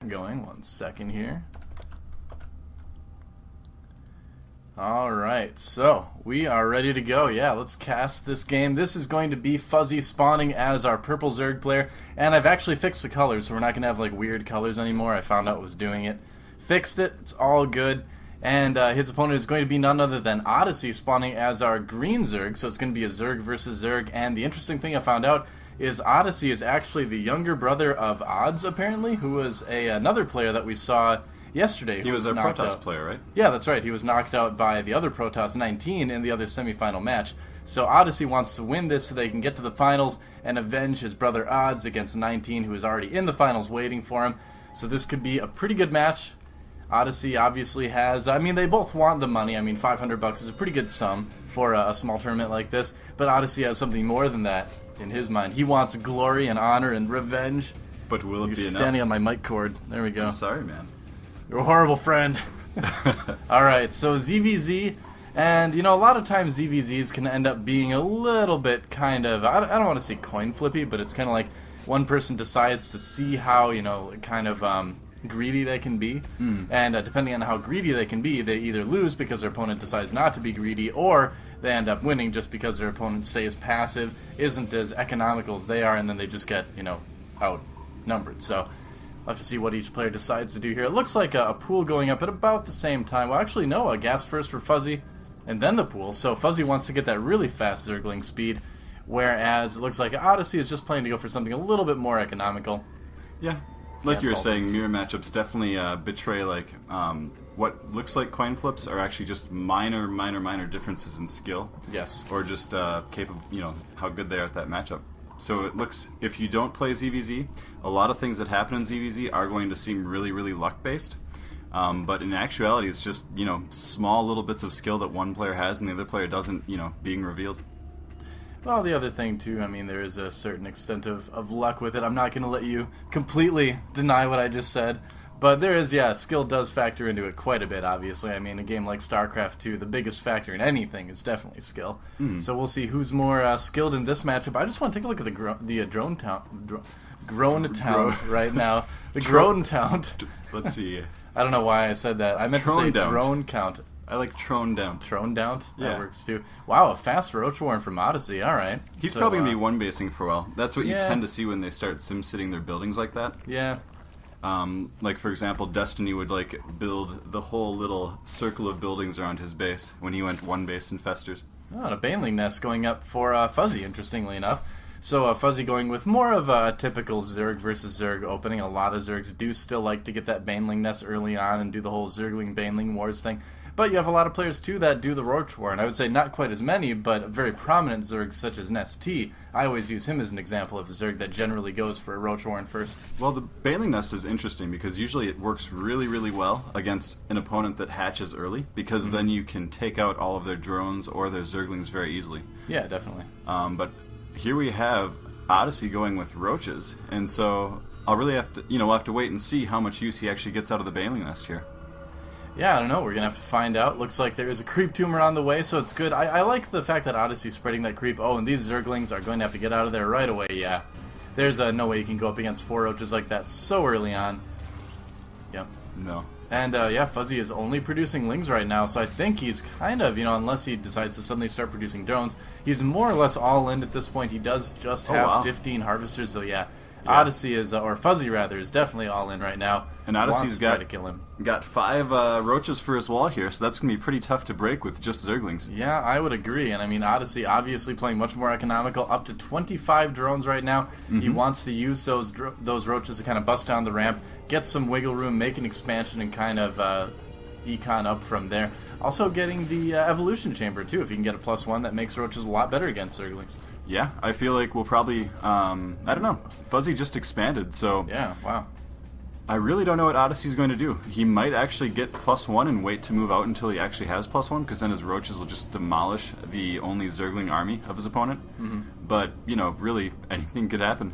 Going 1 second here. Alright, so we are ready to go. Yeah, let's cast this game. This is going to be Fuzzy spawning as our purple Zerg player, and I've actually fixed the colors, so we're not going to have like weird colors anymore. I found out what was doing it. Fixed it, it's all good. And his opponent is going to be none other than Odyssey spawning as our green Zerg, so it's going to be a Zerg versus Zerg. And the interesting thing I found out is Odyssey is actually the younger brother of Odds, apparently, who was another player that we saw yesterday. He was a Protoss player, right? Yeah, that's right. He was knocked out by the other Protoss 19 in the other semifinal match. So Odyssey wants to win this so they can get to the finals and avenge his brother Odds against 19, who is already in the finals waiting for him. So this could be a pretty good match. Odyssey obviously has, I mean, they both want the money. I mean, $500 is a pretty good sum for a small tournament like this. But Odyssey has something more than that in his mind. He wants glory and honor and revenge. But will it be enough? You're standing on my mic cord. There we go. I'm sorry, man. You're a horrible friend. Alright, so ZVZ, and you know, a lot of times ZVZs can end up being a little bit kind of, I don't want to say coin flippy, but it's kind of like one person decides to see how, you know, kind of greedy they can be. And depending on how greedy they can be, they either lose because their opponent decides not to be greedy, or they end up winning just because their opponent stays passive, isn't as economical as they are, and then they just get, you know, outnumbered. So I'll have to see what each player decides to do here. It looks like a pool going up at about the same time. Well, actually, no, a gas first for Fuzzy, and then the pool. So Fuzzy wants to get that really fast Zergling speed, whereas it looks like Odyssey is just planning to go for something a little bit more economical. Yeah, like you were saying, mirror matchups definitely betray like what looks like coin flips are actually just minor differences in skill. Yes. Or just capable, you know, how good they are at that matchup. So it looks, if you don't play ZVZ, a lot of things that happen in ZVZ are going to seem really luck-based. But in actuality, it's just, you know, small little bits of skill that one player has and the other player doesn't, you know, being revealed. Well, the other thing, too, I mean, there is a certain extent of luck with it. I'm not going to let you completely deny what I just said. But there is, yeah, skill does factor into it quite a bit, obviously. I mean, a game like StarCraft 2, the biggest factor in anything is definitely skill. So we'll see who's more skilled in this matchup. I just want to take a look at the drone count right now. The drone count. Let's see. I don't know why I said that. I meant to say drone count. I like Trone Down. Trone Down? Yeah. That works too. Wow, a fast Roach Warren from Odyssey. All right. He's probably going to be one-basing for a while. That's what you tend to see when they start sim-sitting their buildings like that. Yeah. Like, for example, Destiny would, like, build the whole little circle of buildings around his base when he went one base in Festers. Oh, and a Baneling Nest going up for Fuzzy, interestingly enough. So Fuzzy going with more of a typical Zerg versus Zerg opening. A lot of Zergs do still like to get that Baneling Nest early on and do the whole Zergling-Baneling Wars thing. But you have a lot of players, too, that do the Roach War, and I would say not quite as many, but very prominent Zergs such as Nest T. I always use him as an example of a Zerg that generally goes for a Roach Warren first. Well, the Baneling Nest is interesting because usually it works really well against an opponent that hatches early, because then you can take out all of their drones or their Zerglings very easily. Yeah, definitely. But here we have Odyssey going with Roaches, and so I'll really have to, we'll have to wait and see how much use he actually gets out of the Baneling Nest here. Yeah, I don't know. We're going to have to find out. Looks like there is a creep tumor on the way, so it's good. I like the fact that Odyssey's spreading that creep. Oh, and these Zerglings are going to have to get out of there right away, yeah. There's no way you can go up against 4 Roaches like that so early on. Yep. No. And, yeah, Fuzzy is only producing Lings right now, so I think he's kind of, unless he decides to suddenly start producing drones, he's more or less all in at this point. He does just have 15 Harvesters, so yeah. Odyssey is, or Fuzzy rather, is definitely all in right now. And Odyssey's got to kill him. Got 5 Roaches for his wall here, so that's going to be pretty tough to break with just Zerglings. Yeah, I would agree. And I mean, Odyssey obviously playing much more economical, up to 25 drones right now. He wants to use those Roaches to kind of bust down the ramp, get some wiggle room, make an expansion, and kind of econ up from there. Also getting the Evolution Chamber, too. If you can get a +1, that makes Roaches a lot better against Zerglings. Yeah, I feel like we'll probably, I don't know, Fuzzy just expanded, so... Yeah, wow. I really don't know what Odyssey's going to do. He might actually get +1 and wait to move out until he actually has +1, because then his Roaches will just demolish the only Zergling army of his opponent. But, really, anything could happen.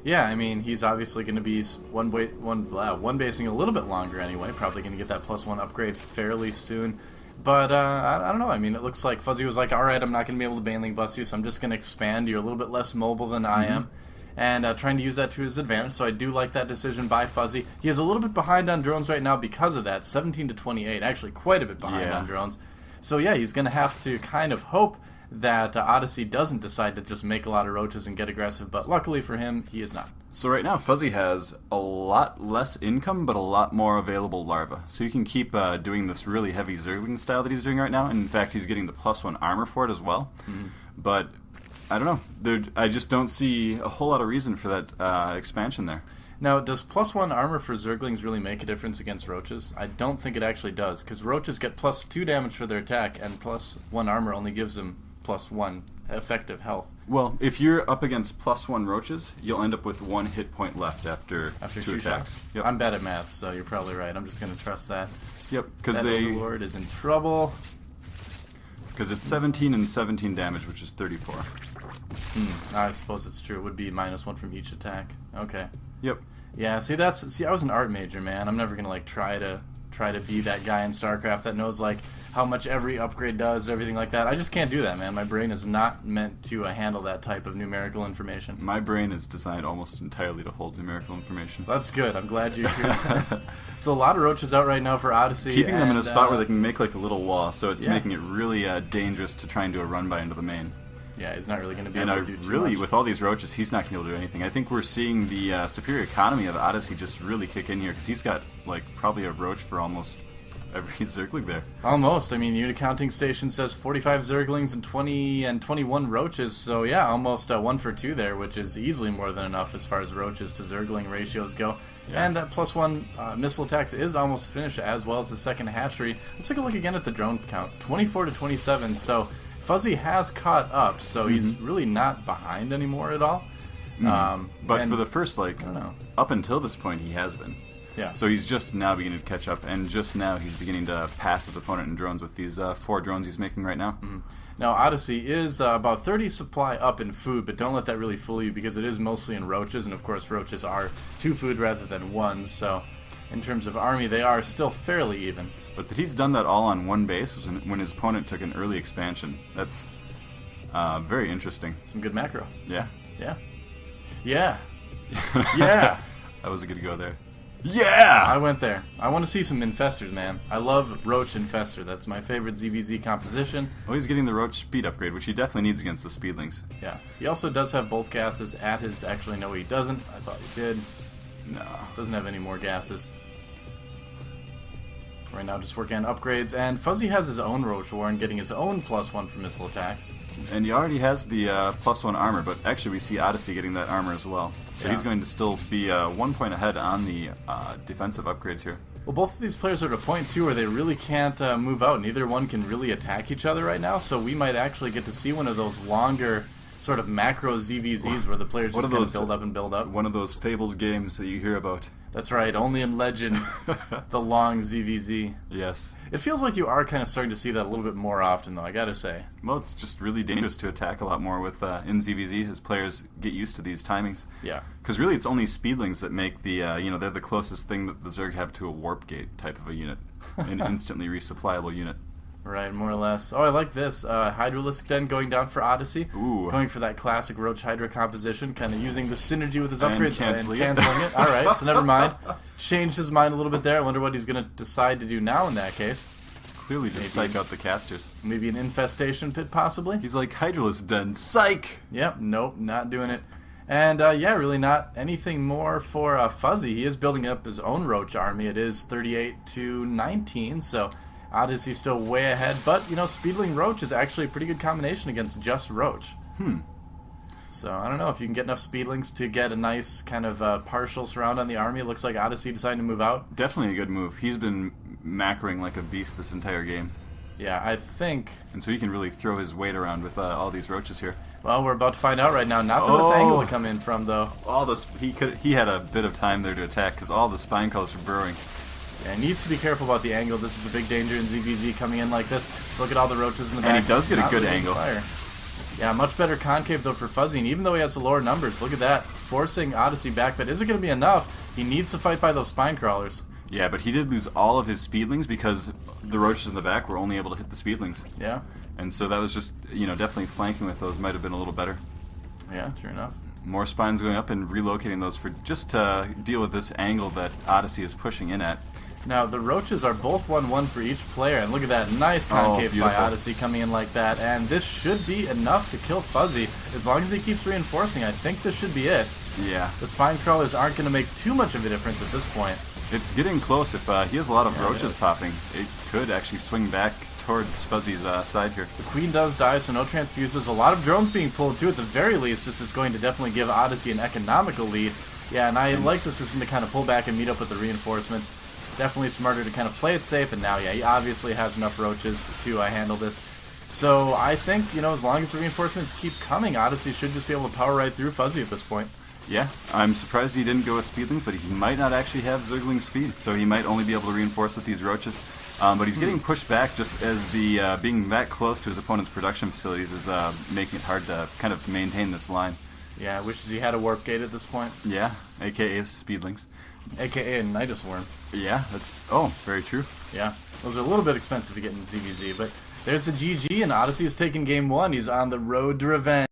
Yeah, I mean, he's obviously going to be one basing a little bit longer anyway, probably going to get that +1 upgrade fairly soon. But, I don't know, I mean, it looks like Fuzzy was like, alright, I'm not going to be able to Baneling Bust you, so I'm just going to expand. You're a little bit less mobile than I am. and trying to use that to his advantage. So I do like that decision by Fuzzy. He is a little bit behind on drones right now because of that, 17 to 28, actually quite a bit behind on drones. So yeah, he's going to have to kind of hope that Odyssey doesn't decide to just make a lot of roaches and get aggressive, but luckily for him, he is not. So right now, Fuzzy has a lot less income, but a lot more available larvae. So you can keep doing this really heavy Zergling style that he's doing right now, and in fact, he's getting the +1 armor for it as well. But I don't know. I just don't see a whole lot of reason for that expansion there. Now, does +1 armor for Zerglings really make a difference against roaches? I don't think it actually does, because roaches get +2 damage for their attack, and +1 armor only gives them +1 effective health. Well, if you're up against +1 roaches, you'll end up with 1 hit point left after two attacks. Yep. I'm bad at math, so you're probably right. I'm just going to trust that. Yep, because that Overlord is in trouble. Because it's 17 and 17 damage, which is 34. I suppose it's true. It would be -1 from each attack. Okay. Yep. Yeah. See, I was an art major, man. I'm never gonna try to be that guy in StarCraft that knows how much every upgrade does, everything like that. I just can't do that, man. My brain is not meant to handle that type of numerical information. My brain is designed almost entirely to hold numerical information. That's good. I'm glad you hear that. So a lot of roaches out right now for Odyssey. Keeping them in a spot where they can make a little wall, so it's making it really dangerous to try and do a run by into the main. Yeah, he's not really going to be able to do too really, much. with all these roaches, he's not going to be able to do anything. I think we're seeing the superior economy of Odyssey just really kick in here, because he's got probably a roach for almost every Zergling there. Almost. I mean, unit counting station says 45 Zerglings and 20 and 21 roaches, so yeah, almost 1 for 2 there, which is easily more than enough as far as roaches to Zergling ratios go. Yeah. And that +1 missile attacks is almost finished, as well as the second hatchery. Let's take a look again at the drone count. 24 to 27, so Fuzzy has caught up, so he's really not behind anymore at all. But for the first, I don't know. up until this point, he has been. Yeah. So he's just now beginning to catch up, and just now he's beginning to pass his opponent in drones with these 4 drones he's making right now. Now, Odyssey is about 30 supply up in food, but don't let that really fool you, because it is mostly in roaches, and of course roaches are 2 food rather than 1, so in terms of army, they are still fairly even. But that he's done that all on one base was when his opponent took an early expansion. That's very interesting. Some good macro. Yeah. Yeah. Yeah. Yeah. That was a good go there. Yeah! I went there. I want to see some infestors, man. I love Roach Infestor. That's my favorite ZVZ composition. Well, he's getting the Roach speed upgrade, which he definitely needs against the Speedlings. Yeah. He also does have both gases at his... Actually, no, he doesn't. I thought he did. No. Doesn't have any more gases. Right now, just working on upgrades. And Fuzzy has his own Roach Warren, getting his own +1 for missile attacks. And he already has the +1 armor, but actually we see Odyssey getting that armor as well. So he's going to still be 1 point ahead on the defensive upgrades here. Well, both of these players are at a point, too, where they really can't move out. Neither one can really attack each other right now, so we might actually get to see one of those longer sort of macro ZVZs where the players just kind of build up and build up. One of those fabled games that you hear about. That's right, only in Legend, the long ZVZ. Yes. It feels like you are kind of starting to see that a little bit more often, though, I gotta say. Well, it's just really dangerous to attack a lot more with in ZVZ as players get used to these timings. Yeah. Because really it's only Speedlings that make the, they're the closest thing that the Zerg have to a warp gate type of a unit. An instantly resupplyable unit. Right, more or less. Oh, I like this. Hydralisk Den going down for Odyssey. Ooh. Going for that classic Roach Hydra composition, kind of using the synergy with his upgrades and canceling it. All right, so never mind. Changed his mind a little bit there. I wonder what he's going to decide to do now in that case. Clearly just psych out the casters. Maybe an infestation pit, possibly? He's like, Hydralisk Den, psych! Yep, nope, not doing it. And, yeah, really not anything more for Fuzzy. He is building up his own Roach army. It is 38 to 19, so... Odyssey's still way ahead, but, Speedling Roach is actually a pretty good combination against just Roach. So, I don't know, if you can get enough Speedlings to get a nice kind of partial surround on the army, it looks like Odyssey decided to move out. Definitely a good move. He's been macroing like a beast this entire game. Yeah, I think... And so he can really throw his weight around with all these roaches here. Well, we're about to find out right now. Not the best angle to come in from, though. He had a bit of time there to attack, because all the spine colors are burrowing. Yeah, he needs to be careful about the angle. This is the big danger in ZVZ coming in like this. Look at all the roaches in the back. And he does get a good angle. Fire. Yeah, much better concave, though, for Fuzzy. And even though he has the lower numbers, look at that. Forcing Odyssey back, but is it going to be enough? He needs to fight by those spine crawlers. Yeah, but he did lose all of his Speedlings because the roaches in the back were only able to hit the Speedlings. Yeah. And so that was just, definitely flanking with those might have been a little better. Yeah, true enough. More spines going up and relocating those for just to deal with this angle that Odyssey is pushing in at. Now, the roaches are both 1-1 for each player, and look at that nice concave by Odyssey coming in like that, and this should be enough to kill Fuzzy. As long as he keeps reinforcing, I think this should be it. Yeah. The spine crawlers aren't going to make too much of a difference at this point. It's getting close. If he has a lot of roaches popping, it could actually swing back towards Fuzzy's side here. The queen does die, so no transfuses. A lot of drones being pulled, too. At the very least, this is going to definitely give Odyssey an economical lead. Yeah, and I like the system to kind of pull back and meet up with the reinforcements. Definitely smarter to kind of play it safe, and now, yeah, he obviously has enough roaches to handle this. So I think, you know, as long as the reinforcements keep coming, Odyssey should just be able to power right through Fuzzy at this point. Yeah, I'm surprised he didn't go with Speedlings, but he might not actually have Zergling speed, so he might only be able to reinforce with these roaches. But he's getting pushed back just as the being that close to his opponent's production facilities is making it hard to kind of maintain this line. Yeah, wishes he had a warp gate at this point. Yeah, aka Speedlings. AKA a Nidus Worm. Yeah, that's... Oh, very true. Yeah, those are a little bit expensive to get in ZVZ, but there's the GG, and Odyssey is taking game 1. He's on the road to revenge.